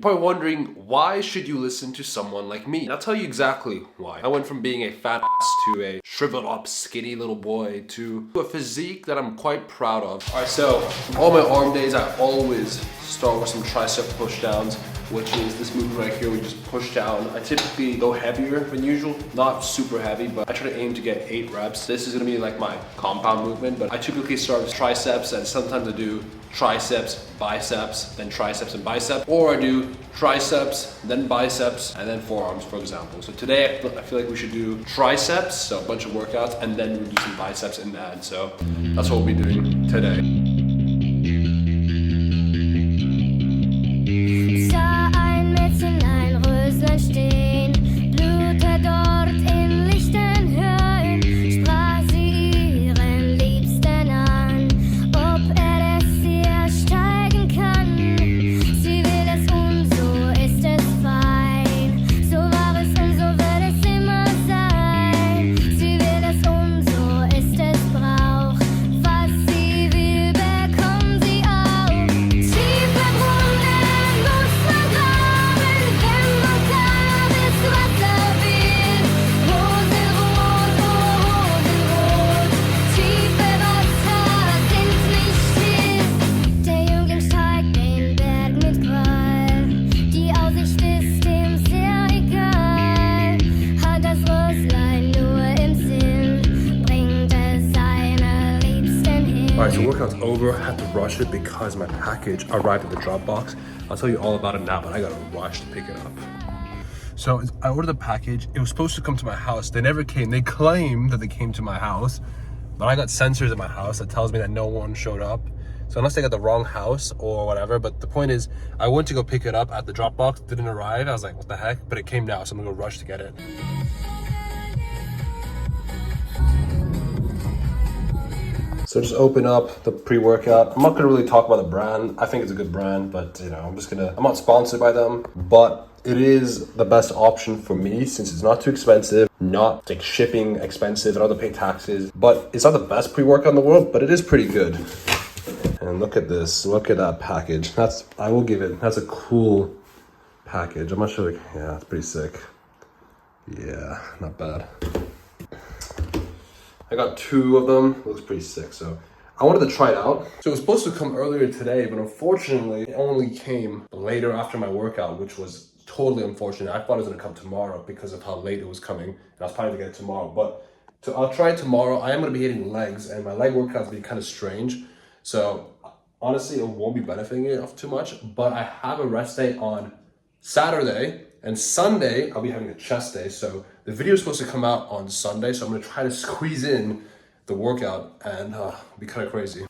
probably wondering, why should you listen to someone like me? And I'll tell you exactly why. I went from being a fat ass to a shriveled up, skinny little boy to a physique that I'm quite proud of. All right, so all my arm days, I always start with some tricep push downs, which is this movement right here. We just push down. I typically go heavier than usual, not super heavy, but I try to aim to get 8 reps. This is gonna be like my compound movement, but I typically start with triceps, and sometimes I do triceps, biceps, then triceps and biceps, or I do triceps, then biceps, and then forearms, for example. So today I feel like we should do triceps, so a bunch of workouts, and then we'll do some biceps in that. So that's what we'll be doing today. All right, so workout's over. I had to rush it because my package arrived at the drop box. I'll tell you all about it now, but I gotta rush to pick it up. So I ordered the package. It was supposed to come to my house. They never came. They claimed that they came to my house, but I got sensors at my house that tells me that no one showed up. So unless they got the wrong house or whatever, but the point is, I went to go pick it up at the drop box. It didn't arrive. I was like, what the heck? But it came now, so I'm gonna go rush to get it. So just open up the pre-workout. I'm not gonna really talk about the brand. I think it's a good brand, but you know, I'm not sponsored by them, but it is the best option for me since it's not too expensive, not like shipping expensive, and I don't have to pay taxes, but it's not the best pre-workout in the world, but it is pretty good. And look at this, look at that package. That's a cool package. I'm not sure, yeah, it's pretty sick. Yeah, not bad. I got 2 of them. It looks pretty sick, so I wanted to try it out. So it was supposed to come earlier today, but unfortunately, it only came later after my workout, which was totally unfortunate. I thought it was gonna come tomorrow because of how late it was coming, and I was planning to get it tomorrow. But I'll try it tomorrow. I am gonna be hitting legs, and my leg workout's been kind of strange. So honestly, it won't be benefiting it too much, but I have a rest day on Saturday, and Sunday, I'll be having a chest day. So the video is supposed to come out on Sunday, so I'm gonna try to squeeze in the workout and be kind of crazy.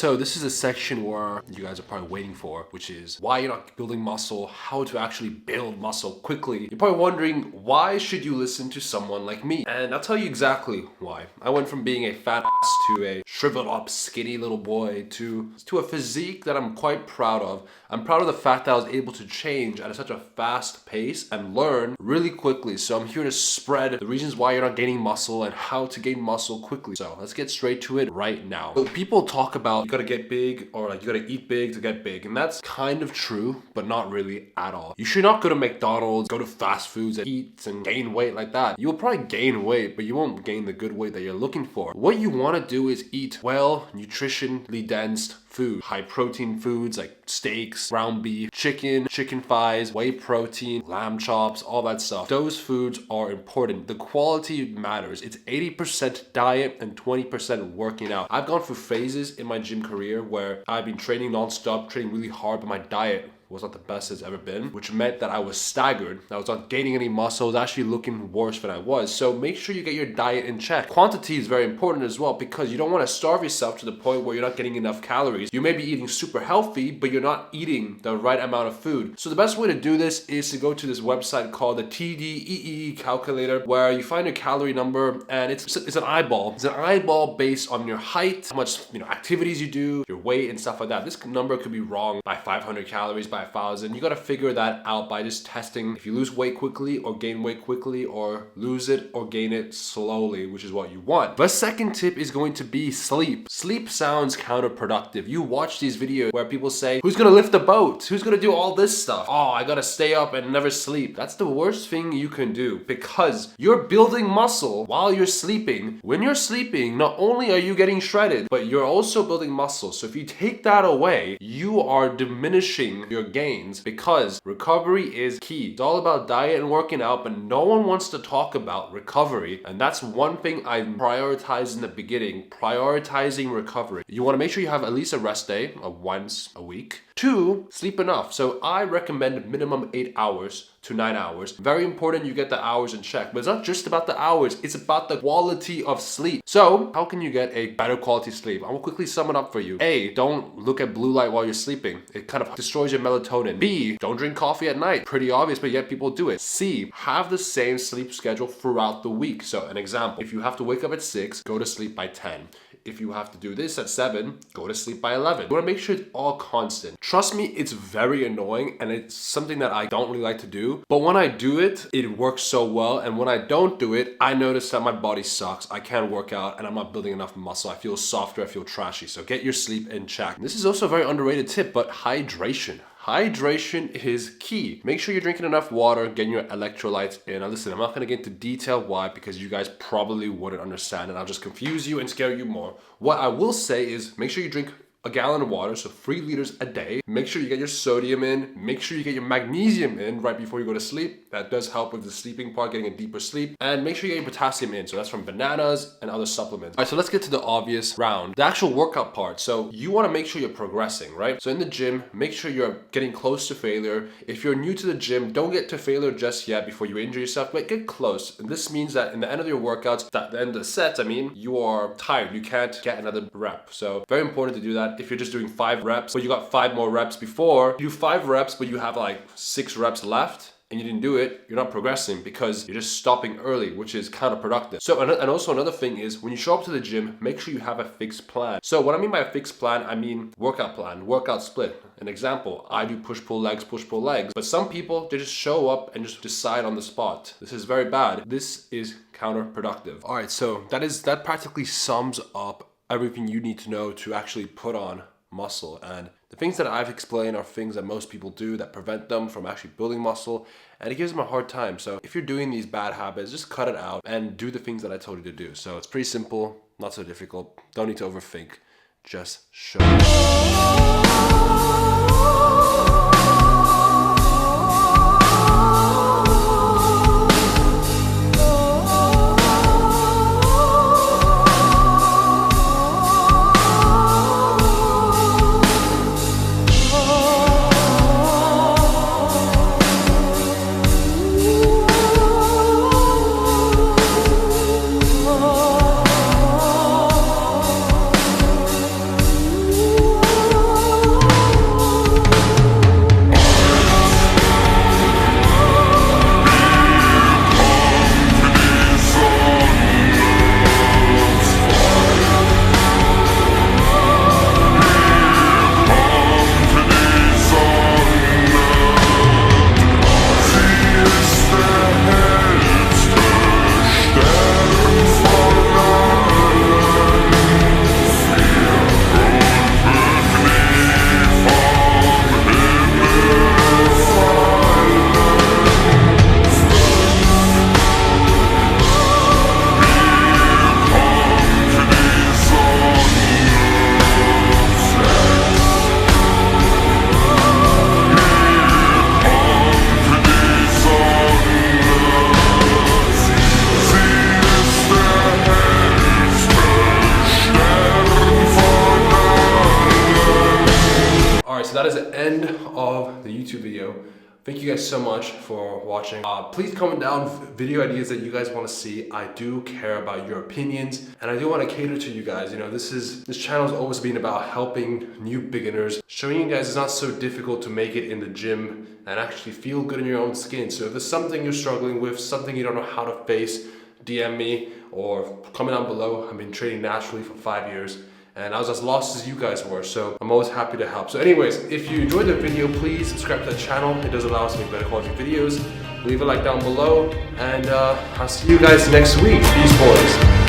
so this is a section where you guys are probably waiting for, which is why you're not building muscle, how to actually build muscle quickly. You're probably wondering, why should you listen to someone like me? And I'll tell you exactly why. I went from being a fat ass to a shriveled up, skinny little boy to a physique that I'm quite proud of. I'm proud of the fact that I was able to change at such a fast pace and learn really quickly. So I'm here to spread the reasons why you're not gaining muscle and how to gain muscle quickly. So let's get straight to it right now. So people talk about you gotta get big, or like you gotta eat big to get big. And that's kind of true, but not really at all. You should not go to McDonald's, go to fast foods and eat and gain weight like that. You'll probably gain weight, but you won't gain the good weight that you're looking for. What you wanna do is eat well, nutritionally dense food, high protein foods like steaks, ground beef, chicken thighs, whey protein, lamb chops, all that stuff. Those foods are important. The quality matters. It's 80% diet and 20% working out. I've gone through phases in my gym career where I've been training non-stop, training really hard, but my diet was not the best it's ever been, which meant that I was staggered. I was not gaining any muscle. I was actually looking worse than I was. So make sure you get your diet in check. Quantity is very important as well, because you don't want to starve yourself to the point where you're not getting enough calories. You may be eating super healthy, but you're not eating the right amount of food. So the best way to do this is to go to this website called the TDEE calculator, where you find your calorie number, and it's an eyeball. It's an eyeball based on your height, how much activities you do, your weight and stuff like that. This number could be wrong by 500 calories, by 1,000. You got to figure that out by just testing if you lose weight quickly or gain weight quickly, or lose it or gain it slowly, which is what you want. The second tip is going to be sleep. Sleep sounds counterproductive. You watch these videos where people say, who's gonna lift the boat? Who's gonna do all this stuff? Oh, I gotta stay up and never sleep. That's the worst thing you can do, because you're building muscle while you're sleeping. When you're sleeping, not only are you getting shredded, but you're also building muscle. So if you take that away, you are diminishing your gains, because recovery is key. It's all about diet and working out, but no one wants to talk about recovery. And that's one thing I prioritize in the beginning, prioritizing recovery. You want to make sure you have at least a rest day of once a week. 2, sleep enough. So I recommend minimum 8 hours to 9 hours. Very important you get the hours in check, but it's not just about the hours, it's about the quality of sleep. So how can you get a better quality sleep? I will quickly sum it up for you. A, don't look at blue light while you're sleeping. It kind of destroys your melatonin. B, don't drink coffee at night. Pretty obvious, but yet people do it. C, have the same sleep schedule throughout the week. So an example, if you have to wake up at 6, go to sleep by 10. If you have to do this at 7, go to sleep by 11. You want to make sure it's all constant. Trust me, it's very annoying, and it's something that I don't really like to do. But when I do it, it works so well. And when I don't do it, I notice that my body sucks. I can't work out, and I'm not building enough muscle. I feel softer, I feel trashy. So get your sleep in check. This is also a very underrated tip, but hydration. Hydration is key. Make sure you're drinking enough water, getting your electrolytes in. Now listen, I'm not gonna get into detail why, because you guys probably wouldn't understand, and I'll just confuse you and scare you more. What I will say is make sure you drink a gallon of water, so 3 liters a day. Make sure you get your sodium in. Make sure you get your magnesium in right before you go to sleep. That does help with the sleeping part, getting a deeper sleep. And make sure you get your potassium in. So that's from bananas and other supplements. All right, so let's get to the obvious round, the actual workout part. So you want to make sure you're progressing, right? So in the gym, make sure you're getting close to failure. If you're new to the gym, don't get to failure just yet before you injure yourself, but get close. And this means that in the end of your workouts, at the end of the sets, you are tired. You can't get another rep. So very important to do that. If you're just doing 5 reps, but you got 5 more reps before, you do 5 reps, but you have like 6 reps left, and you didn't do it, you're not progressing because you're just stopping early, which is counterproductive. So, and also another thing is when you show up to the gym, make sure you have a fixed plan. So what I mean by a fixed plan, I mean workout plan, workout split. An example, I do push-pull legs, push-pull legs. But some people, they just show up and just decide on the spot. This is very bad. This is counterproductive. All right, so that practically sums up everything you need to know to actually put on muscle. And the things that I've explained are things that most people do that prevent them from actually building muscle, and it gives them a hard time. So if you're doing these bad habits, just cut it out and do the things that I told you to do. So it's pretty simple, not so difficult. Don't need to overthink, just show up. end of the YouTube video. Thank you guys so much for watching. Please comment down video ideas that you guys want to see. I do care about your opinions, and I do want to cater to you guys. You know, this channel has always been about helping new beginners, showing you guys it's not so difficult to make it in the gym and actually feel good in your own skin. So if there's something you're struggling with, something you don't know how to face, DM me or comment down below. I've been training naturally for 5 years, and I was as lost as you guys were, so I'm always happy to help. So anyways, if you enjoyed the video, please subscribe to the channel. It does allow us to make better quality videos. Leave a like down below, and I'll see you guys next week. Peace, boys.